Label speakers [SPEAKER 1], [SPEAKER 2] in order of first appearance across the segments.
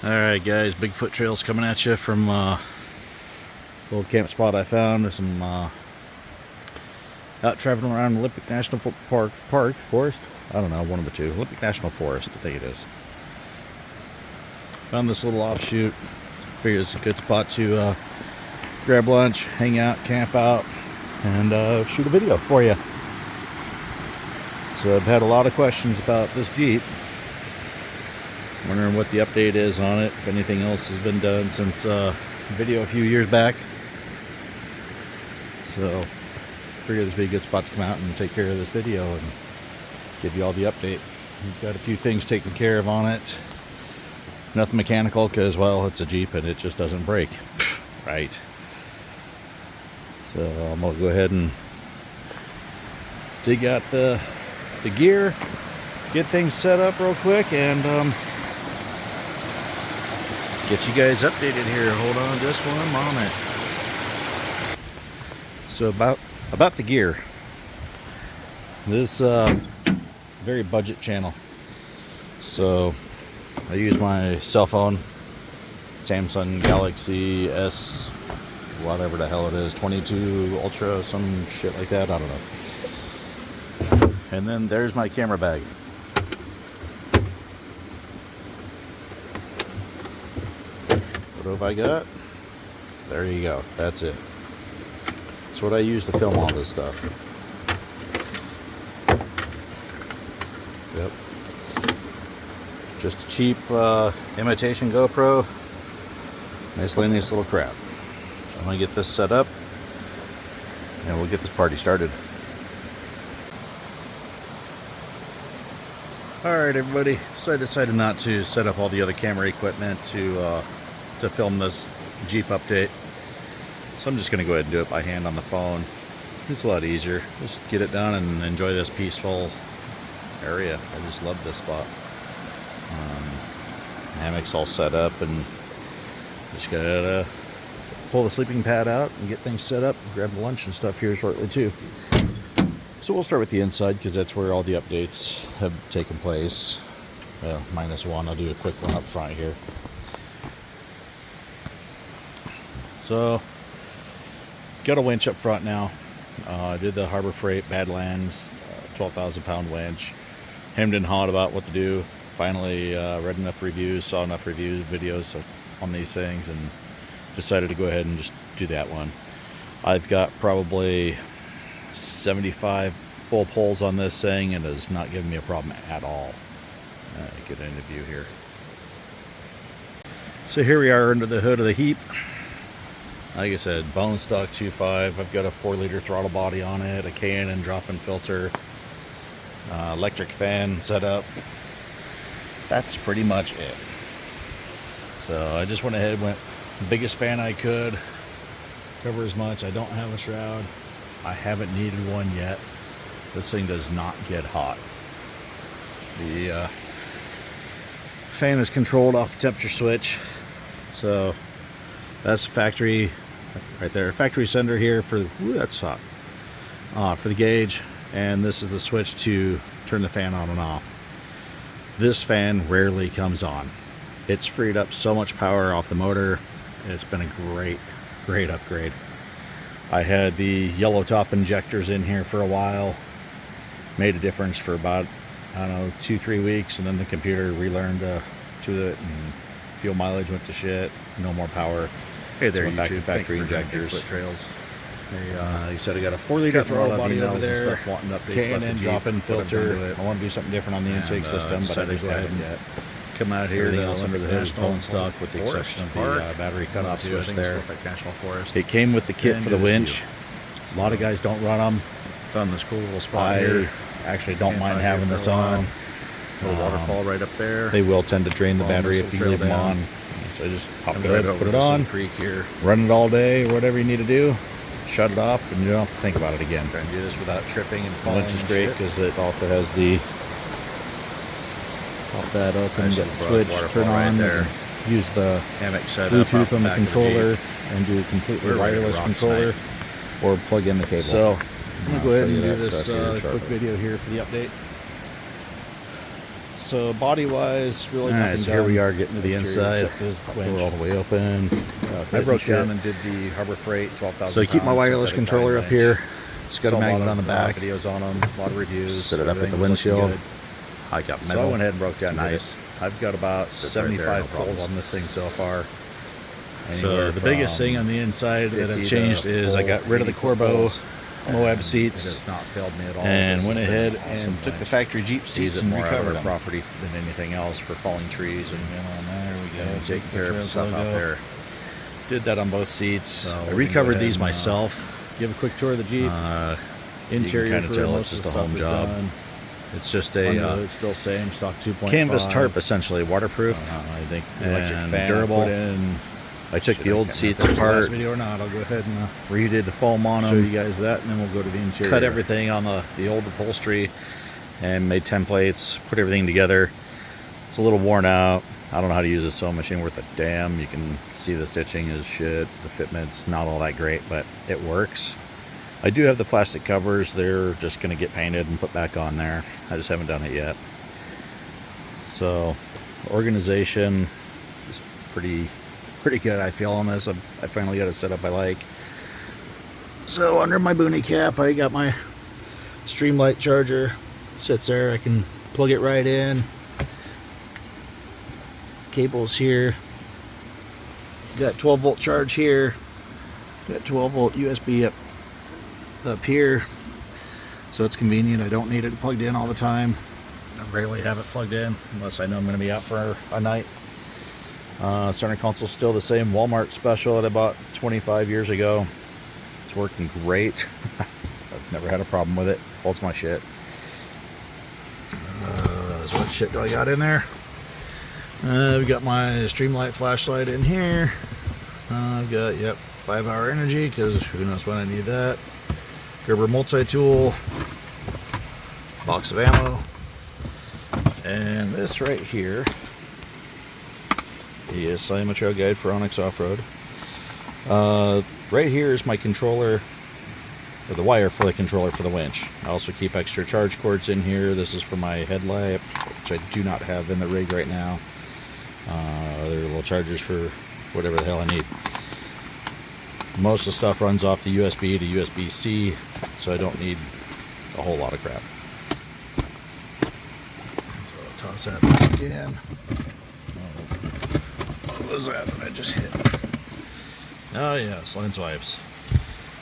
[SPEAKER 1] Alright guys, Bigfoot trails coming at you from little camp spot I found. There's some out traveling around Olympic National Forest. I don't know, one of the two. Olympic National Forest, I think it is. Found this little offshoot. Figured it's a good spot to grab lunch, hang out, camp out, and shoot a video for you. So I've had a lot of questions about this Jeep. Wondering what the update is on it, if anything else has been done since a video a few years back. So figured this would be a good spot to come out and take care of this video and give you all the update. We've got a few things taken care of on it. Nothing mechanical because, well, it's a Jeep and it just doesn't break. Right. So I'm going to go ahead and dig out the gear, get things set up real quick, and get you guys updated here. Hold on just one moment. So about the gear. This very budget channel. So I use my cell phone, Samsung Galaxy S, whatever the hell it is, 22 Ultra, some shit like that. I don't know. And then there's my camera bag. What have I got? There you go. That's it. That's what I use to film all this stuff. Yep. Just a cheap imitation GoPro. Miscellaneous little crap. So I'm going to get this set up and we'll get this party started. Alright everybody, so I decided not to set up all the other camera equipment to film this Jeep update. So I'm just going to go ahead and do it by hand on the phone. It's a lot easier. Just get it done and enjoy this peaceful area. I just love this spot. Hammock's all set up and just gotta pull the sleeping pad out and get things set up and grab the lunch and stuff here shortly too. So we'll start with the inside because that's where all the updates have taken place. Minus one, I'll do a quick one up front here. So, got a winch up front now. I did the Harbor Freight Badlands 12,000 pound winch. Hemmed and hawed about what to do. Finally read enough reviews, saw enough reviews, videos on these things, and decided to go ahead and just do that one. I've got probably 75 full pulls on this thing and it's not giving me a problem at all. Get into view here. So here we are under the hood of the Heap. Like I said, bone stock 2.5. I've got a 4-liter throttle body on it, a K&N drop-in filter, electric fan set up. That's pretty much it. So I just went ahead, went the biggest fan I could, cover as much. I don't have a shroud. I haven't needed one yet. This thing does not get hot. The fan is controlled off a temperature switch. So that's factory right there. Factory sender here for, ooh, that's hot. For the gauge. And this is the switch to turn the fan on and off. This fan rarely comes on. It's freed up so much power off the motor. It's been a great upgrade. I had the yellow top injectors in here for a while. Made a difference for about, I don't know, 2-3 weeks, and then the computer relearned to it, and fuel mileage went to shit. No more power. Hey there, so back to factory injectors. Bigfoot trails. Like I said, I got a 4-liter throttle body over there. K&N drop-in filter. I want to do something different on the intake system, but I just haven't yet. Come out here, the under the hood is bone stock with the exception of the battery cutoff switch there. It came with the kit for the winch. A lot of guys don't run them. Found this cool little spot here. Actually don't mind having this on. Little waterfall right up there. They will tend to drain the battery if you leave them on. So I just pop it up, put it on, run it all day or whatever you need to do. Shut it off and you don't have to think about it again. Try and do this without tripping and falling. Which is great because it also has the pop that open, get the switch, turn on there. Use the Bluetooth on the controller and do completely wireless controller or plug in the cable. So I'm going to go ahead and do this quick video here for the update. So body wise, really nothing
[SPEAKER 2] so
[SPEAKER 1] done.
[SPEAKER 2] here we are getting to the inside.
[SPEAKER 1] We're
[SPEAKER 2] all the way open.
[SPEAKER 1] I broke down and did the Harbor Freight 12,000.
[SPEAKER 2] So I keep my wireless controller up here. It's got a magnet on the back.
[SPEAKER 1] Videos on them, a lot of reviews.
[SPEAKER 2] Set it up at the windshield. I got metal.
[SPEAKER 1] So I went ahead and broke down.
[SPEAKER 2] Nice.
[SPEAKER 1] I've got about 75 pulls on this thing so far.
[SPEAKER 2] So the biggest thing on the inside that I've changed is I got rid of the Corbo Moab seats.
[SPEAKER 1] It has not failed me at all.
[SPEAKER 2] And went ahead and took the factory Jeep seats and recovered them.
[SPEAKER 1] Property than anything else for falling trees and
[SPEAKER 2] there we go.
[SPEAKER 1] take care of stuff out there.
[SPEAKER 2] Did that on both seats.
[SPEAKER 1] So
[SPEAKER 2] I recovered these myself.
[SPEAKER 1] Give a quick tour of the Jeep.
[SPEAKER 2] Interior, kind of tell it's just a home job. It's just a
[SPEAKER 1] it's still same stock 2.5
[SPEAKER 2] canvas tarp, essentially waterproof.
[SPEAKER 1] I think
[SPEAKER 2] electric fan durable. I took the old seats apart.
[SPEAKER 1] Last video or not, I'll go ahead and
[SPEAKER 2] redid the foam on them.
[SPEAKER 1] Show you guys that, and then we'll go to the interior.
[SPEAKER 2] Cut everything on the old upholstery, and made templates. Put everything together. It's a little worn out. I don't know how to use a sewing machine worth a damn. You can see the stitching is shit. The fitment's not all that great, but it works. I do have the plastic covers. They're just going to get painted and put back on there. I just haven't done it yet. So, organization is pretty good, I feel, on this. I finally got a setup I like. So, under my boonie cap, I got my Streamlight charger. It sits there. I can plug it right in. Cables here. Got 12-volt charge here. Got 12-volt USB up here, so it's convenient. I don't need it plugged in all the time. I rarely have it plugged in unless I know I'm going to be out for a night. Center console's still the same Walmart special that I bought 25 years ago. It's working great. I've never had a problem with it. Holds my shit. So what shit do I got in there? I've got my Streamlight flashlight in here. I've got 5-hour energy, because who knows when I need that. Gerber multi-tool, box of ammo, and this right here is Silent Trail Guide for Onyx Off-Road. Right here is my controller, or the wire for the controller for the winch. I also keep extra charge cords in here. This is for my headlight, which I do not have in the rig right now. Other little chargers for whatever the hell I need. Most of the stuff runs off the USB to USB-C, so I don't need a whole lot of crap. So I'll toss that back in. What was that I just hit? Oh yeah, lens wipes.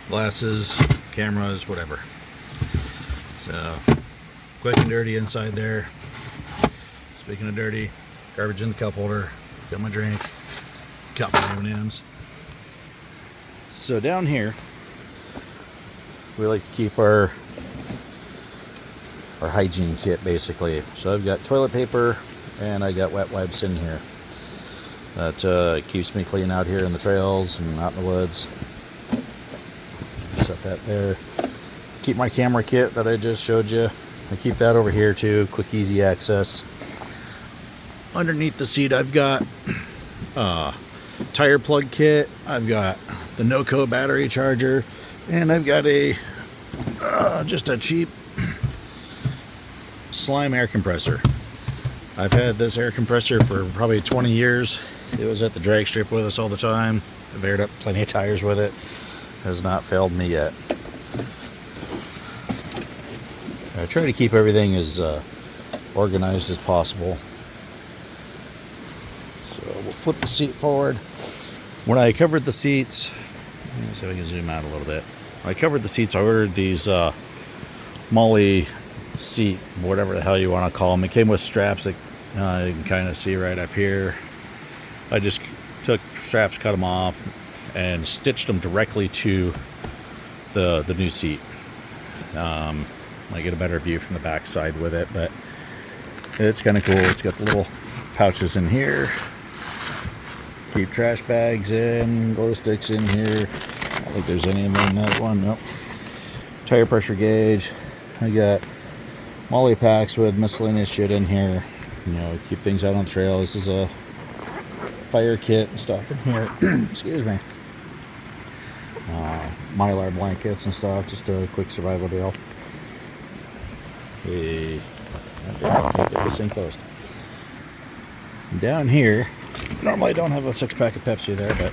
[SPEAKER 2] Glasses, cameras, whatever. So, quick and dirty inside there. Speaking of dirty, garbage in the cup holder. Got my drink. Got my M&Ms. So down here, we like to keep our hygiene kit, basically. So I've got toilet paper and I got wet wipes in here. That keeps me clean out here in the trails and out in the woods. Set that there. Keep my camera kit that I just showed you. I keep that over here too. Quick, easy access. Underneath the seat, I've got tire plug kit. I've got the NoCo battery charger, and I've got a just a cheap Slime air compressor. I've had this air compressor for probably 20 years. It was at the drag strip with us all the time. I've aired up plenty of tires with it. Has not failed me yet. I try to keep everything as organized as possible. So we'll flip the seat forward. When I covered the seats, let me see if I can zoom out a little bit. When I covered the seats, I ordered these Molly seat, whatever the hell you want to call them. It came with straps that you can kind of see right up here. I just took straps, cut them off, and stitched them directly to the new seat. I get a better view from the back side with it, but it's kind of cool. It's got the little pouches in here. Keep trash bags in, glow sticks in here. I don't think there's any in that one. Nope. Tire pressure gauge. I got Molly packs with miscellaneous shit in here. You know, keep things out on the trail. This is a fire kit and stuff in here. Excuse me. Mylar blankets and stuff. Just a quick survival deal. Hey, can't get this thing closed. Down here, normally I don't have a 6-pack of Pepsi there, but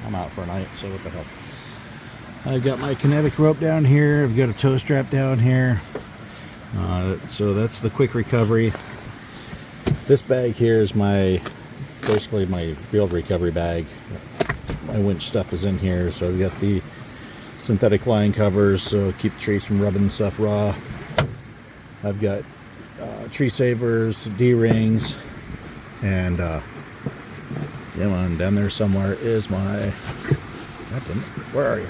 [SPEAKER 2] I'm out for a night, so what the hell. I've got my kinetic rope down here. I've got a tow strap down here. So that's the quick recovery. This bag here is basically my real recovery bag. My winch stuff is in here, so I've got the synthetic line covers, so keep the trees from rubbing stuff raw. I've got tree savers, D-rings, and down there somewhere is my. Where are you?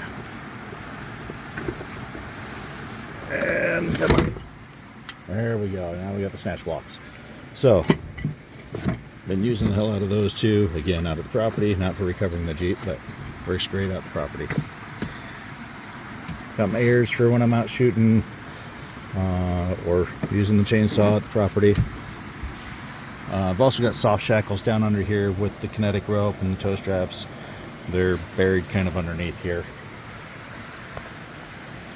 [SPEAKER 2] And come on. There we go. Now we got the snatch blocks. So, been using the hell out of those too. Again, out of the property, not for recovering the Jeep, but works great out the property. Got my ears for when I'm out shooting or using the chainsaw at the property. I've also got soft shackles down under here with the kinetic rope and the tow straps. They're buried kind of underneath here.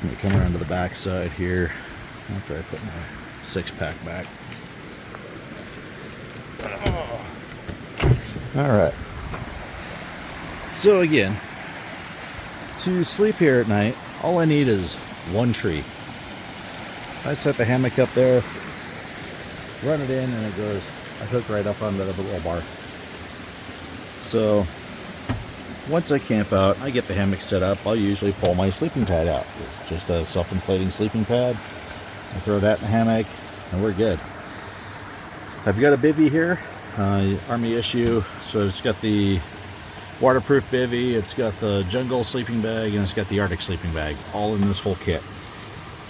[SPEAKER 2] Let me come around to the back side here after I put my 6-pack back. Alright. So again, to sleep here at night, all I need is one tree. I set the hammock up there, run it in, and it goes, I hook right up onto the little bar. So once I camp out, I get the hammock set up, I'll usually pull my sleeping pad out. It's just a self-inflating sleeping pad. I throw that in the hammock, and we're good. I've got a bivvy here, Army issue, so it's got the waterproof bivvy, it's got the jungle sleeping bag, and it's got the Arctic sleeping bag, all in this whole kit.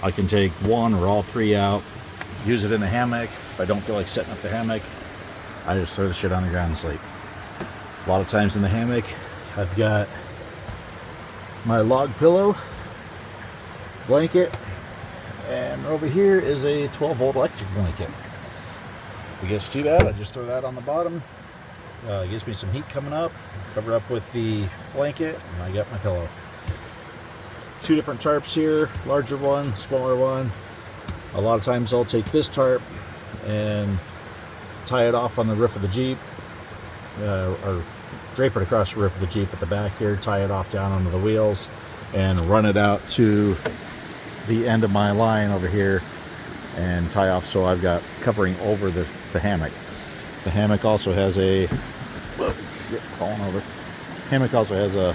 [SPEAKER 2] I can take one or all three out, use it in the hammock. If I don't feel like setting up the hammock, I just throw the shit on the ground and sleep. A lot of times in the hammock, I've got my log pillow, blanket, and over here is a 12-volt electric blanket. If it gets too bad, I just throw that on the bottom. It gives me some heat coming up. Cover up with the blanket, and I got my pillow. 2 different tarps here, larger one, smaller one. A lot of times I'll take this tarp and tie it off on the roof of the Jeep, or drape it across the roof of the Jeep at the back here, tie it off down onto the wheels, and run it out to the end of my line over here and tie off so I've got covering over the hammock. The hammock also has a falling over. Hammock also has a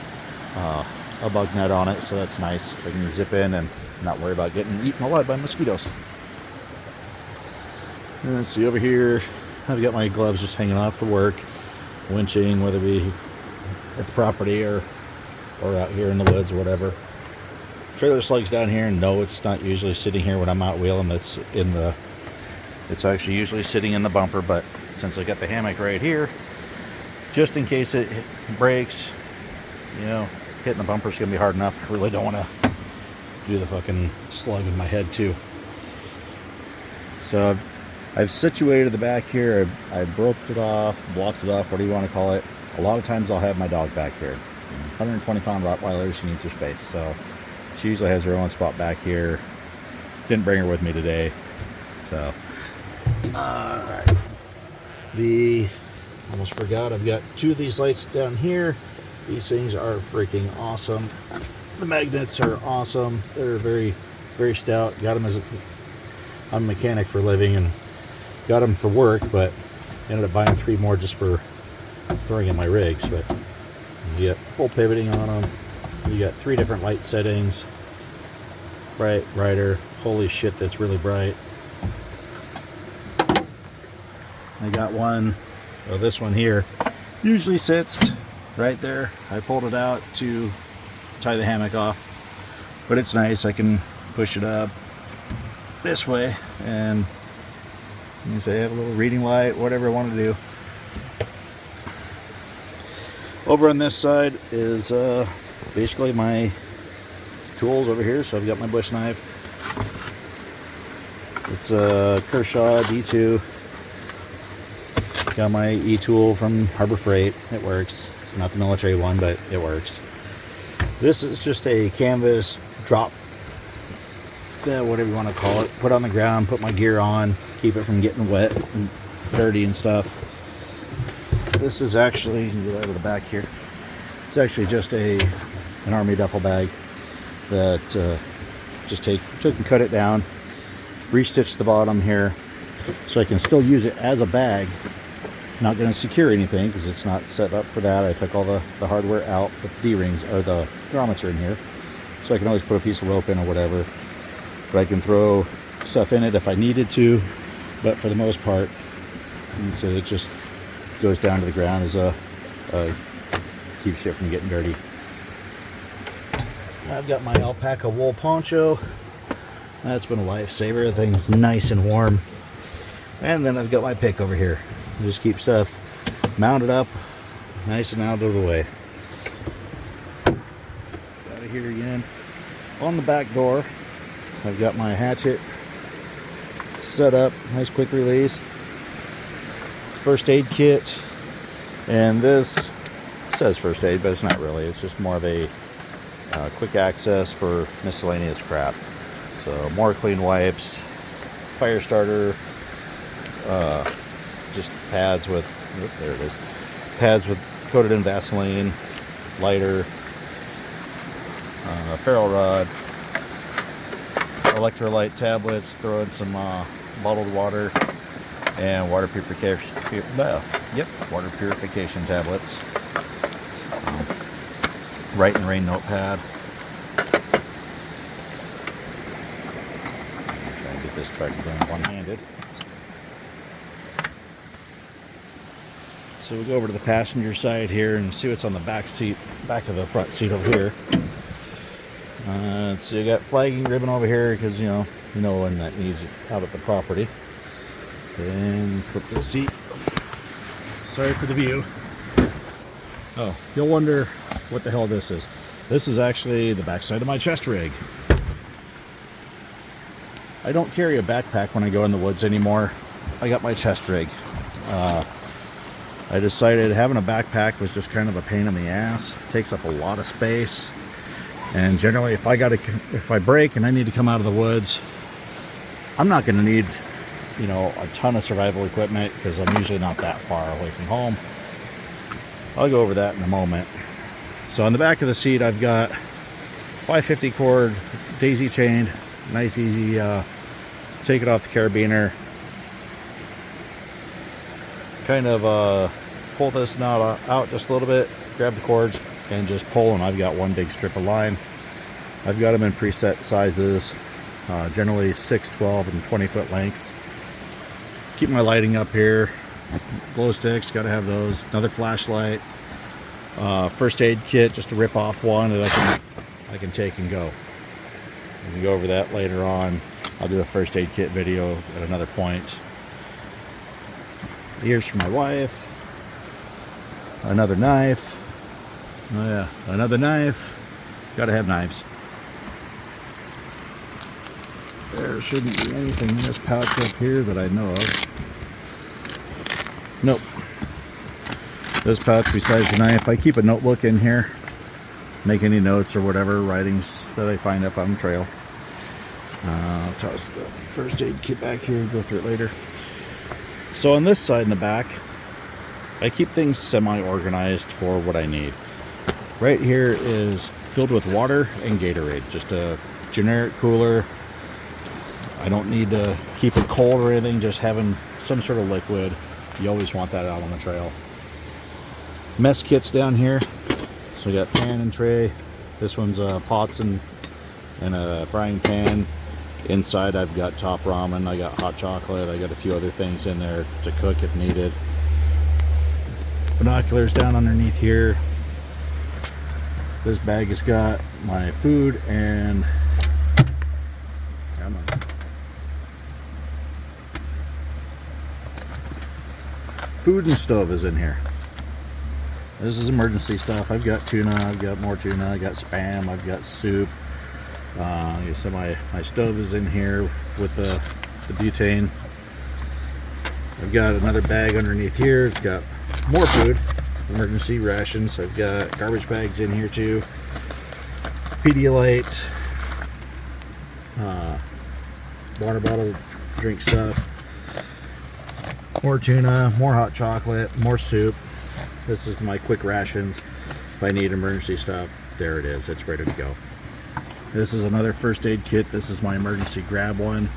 [SPEAKER 2] bug net on it, so that's nice. I can zip in and not worry about getting eaten alive by mosquitoes. And let's see over here, I've got my gloves just hanging off for work, winching, whether it be at the property or out here in the woods or whatever. Trailer slug's down here, and no, it's not usually sitting here when I'm out wheeling. It's actually usually sitting in the bumper, but since I got the hammock right here, just in case it breaks, hitting the bumper's gonna be hard enough. I really don't want to do the fucking slug in my head too. So I've situated the back here. I blocked it off, what do you want to call it. A lot of times I'll have my dog back here. 120-pound Rottweiler, she needs her space, so she usually has her own spot back here. Didn't bring her with me today, so alright. Almost forgot, I've got 2 of these lights down here. These things are freaking awesome. The magnets are awesome. They're very, very stout. Got them I'm a mechanic for a living and got them for work, but ended up buying 3 more just for throwing in my rigs. But you get full pivoting on them. You got 3 different light settings. Bright, brighter. Holy shit, that's really bright. I got one. Well, this one here usually sits right there. I pulled it out to tie the hammock off, but it's nice. I can push it up this way, and you say I have a little reading light, whatever I want to do. Over on this side is basically my tools over here. So I've got my bush knife. It's a Kershaw D2. Got my E-tool from Harbor Freight. It works. It's not the military one, but it works. This is just a canvas drop, whatever you want to call it. Put on the ground, put my gear on, keep it from getting wet and dirty and stuff. This is actually, you can get out of the back here. It's actually just an army duffel bag that just took and cut it down, restitched the bottom here, so I can still use it as a bag. Not going to secure anything because it's not set up for that. I took all the hardware out, put the D-rings or the grommets are in here, so I can always put a piece of rope in or whatever. But I can throw stuff in it if I needed to. But for the most part, so it just goes down to the ground as a keeps shit from getting dirty. I've got my alpaca wool poncho. That's been a lifesaver. The thing's nice and warm. And then I've got my pick over here. Just keep stuff mounted up nice and out of the way. Out of here again. On the back door, I've got my hatchet set up, nice quick release. First aid kit. And this says first aid, but it's not really. It's just more of a quick access for miscellaneous crap. So more clean wipes, fire starter, just pads with, there it is, pads with coated in Vaseline, lighter, ferro rod, electrolyte tablets, throw in some bottled water, and water purification tablets. Write and rain notepad. I'm trying to get this truck going one-handed. So we'll go over to the passenger side here and see what's on the back of the front seat over here. So you got flagging ribbon over here because you know when that needs it out at the property. And flip the seat. Sorry for the view. Oh, you'll wonder what the hell this is. This is actually the backside of my chest rig. I don't carry a backpack when I go in the woods anymore. I got my chest rig. I decided having a backpack was just kind of a pain in the ass. It takes up a lot of space. And generally, if I break and I need to come out of the woods, I'm not going to need, a ton of survival equipment because I'm usually not that far away from home. I'll go over that in a moment. So on the back of the seat, I've got 550 cord, daisy chained, nice, easy. Take it off the carabiner. Kind of pull this knot out just a little bit, grab the cords, and just pull. And I've got one big strip of line. I've got them in preset sizes, generally 6, 12, and 20-foot lengths. Keep my lighting up here. Glow sticks, got to have those. Another flashlight. First aid kit, just to rip off one that I can take and go. We can go over that later on. I'll do a first aid kit video at another point. Ears for my wife. Another knife. Oh yeah, another knife. Gotta have knives. There shouldn't be anything in this pouch up here that I know of. Nope. This pouch besides the knife, I keep a notebook in here. Make any notes or whatever, writings that I find up on the trail. I'll toss the first aid kit back here, go through it later. So on this side in the back, I keep things semi-organized for what I need. Right here is filled with water and Gatorade, just a generic cooler. I don't need to keep it cold or anything, just having some sort of liquid. You always want that out on the trail. Mess kits down here. So we got pan and tray. This one's pots and a frying pan. Inside I've got top ramen, I got hot chocolate, I got a few other things in there to cook if needed. Binoculars down underneath here. This bag has got my food and food and stove is in here. This is emergency stuff. I've got tuna, I've got more tuna, I got Spam, I've got soup. So my stove is in here with the butane. I've got another bag underneath here. It's got more food, emergency rations. I've got garbage bags in here too. Pedialyte, water bottle, drink stuff. More tuna, more hot chocolate, more soup. This is my quick rations. If I need emergency stuff, there it is. It's ready to go. This is another first aid kit. This is my emergency grab one.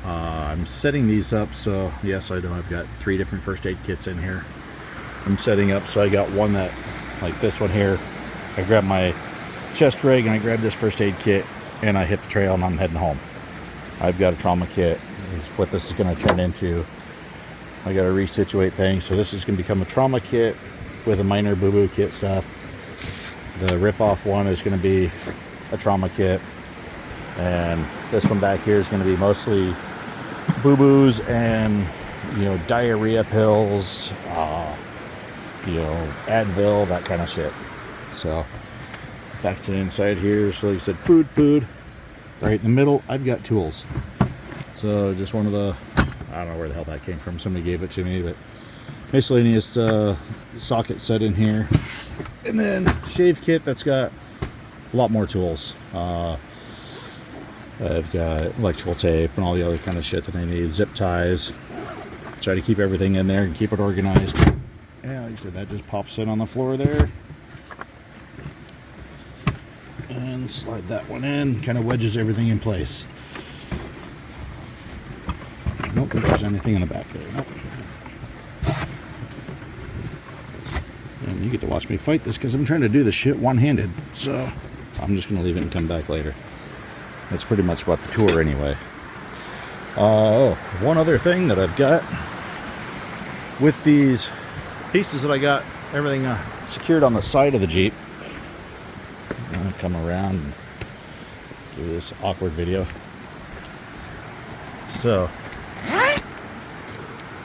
[SPEAKER 2] I'm setting these up, so yes, I know I've got 3 different first aid kits in here. I'm setting up, so I got one that, like this one here. I grab my chest rig and I grab this first aid kit and I hit the trail and I'm heading home. I've got a trauma kit. Is what this is going to turn into. I got to resituate things, so this is going to become a trauma kit with a minor boo-boo kit stuff. The rip-off one is going to be a trauma kit, and this one back here is going to be mostly boo-boos and, you know, diarrhea pills, you know, Advil, that kind of shit. So back to the inside here. So like I said, food. Right in the middle, I've got tools. So just one of the, I don't know where the hell that came from. Somebody gave it to me, but miscellaneous socket set in here. And then shave kit that's got a lot more tools. I've got electrical tape and all the other kind of shit that I need. Zip ties. Try to keep everything in there and keep it organized. And like I said, that just pops in on the floor there. And slide that one in. Kind of wedges everything in place. I don't think there's anything in the back there. Nope. And you get to watch me fight this because I'm trying to do this shit one-handed. So I'm just going to leave it and come back later. That's pretty much about the tour anyway. One other thing that I've got with these pieces that I got everything secured on the side of the Jeep. I'm going to come around and do this awkward video. So,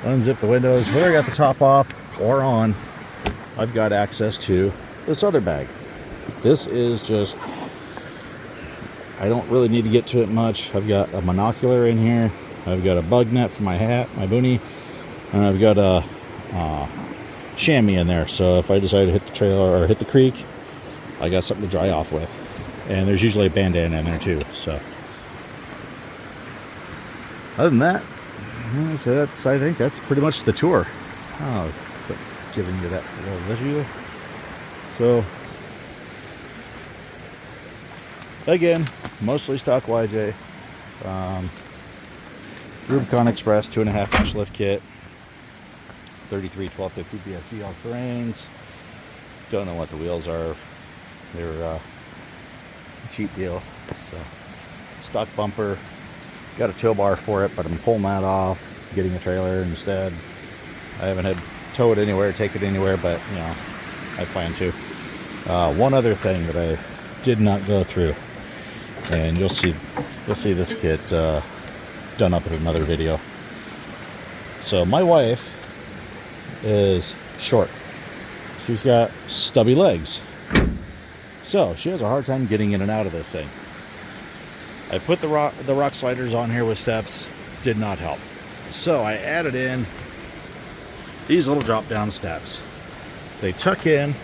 [SPEAKER 2] unzip the windows. Whether I got the top off or on, I've got access to this other bag. This is just, I don't really need to get to it much. I've got a monocular in here. I've got a bug net for my hat, my boonie, and I've got a chamois in there. So if I decide to hit the trail or hit the creek, I got something to dry off with. And there's usually a bandana in there too. So other than that, so I think that's pretty much the tour. Oh, but giving you that little visual. So again, mostly stock YJ. Rubicon Express 2.5 inch lift kit. 33 1250 BFG all terrains. Don't know what the wheels are. They're a cheap deal. So stock bumper. Got a tow bar for it, but I'm pulling that off, getting a trailer instead. I haven't had to tow it anywhere, take it anywhere, but you know, I plan to. One other thing that I did not go through, and you'll see this kit done up in another video. So my wife is short. She's got stubby legs. So she has a hard time getting in and out of this thing. I put the rock sliders on here with steps, did not help. So I added in these little drop down steps. They tuck in,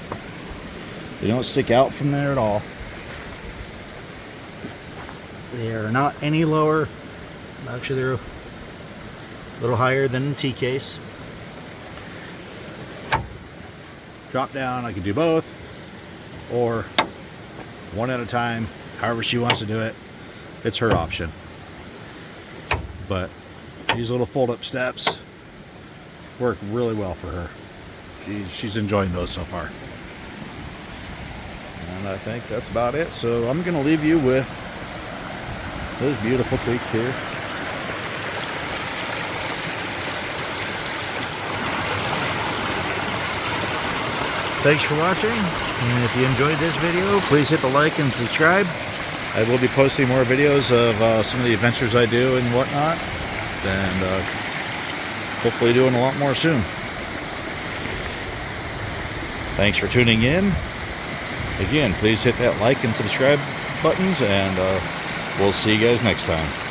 [SPEAKER 2] they don't stick out from there at all. They are not any lower. Actually, they're a little higher than the T-case. Drop down, I can do both, or one at a time, however she wants to do it. It's her option. But these little fold-up steps work really well for her. She's enjoying those so far. And I think that's about it. So I'm going to leave you with this beautiful creek here. Thanks for watching, and if you enjoyed this video, please hit the like and subscribe. I will be posting more videos of some of the adventures I do and whatnot, and hopefully doing a lot more soon. Thanks for tuning in. Again, please hit that like and subscribe buttons, and we'll see you guys next time.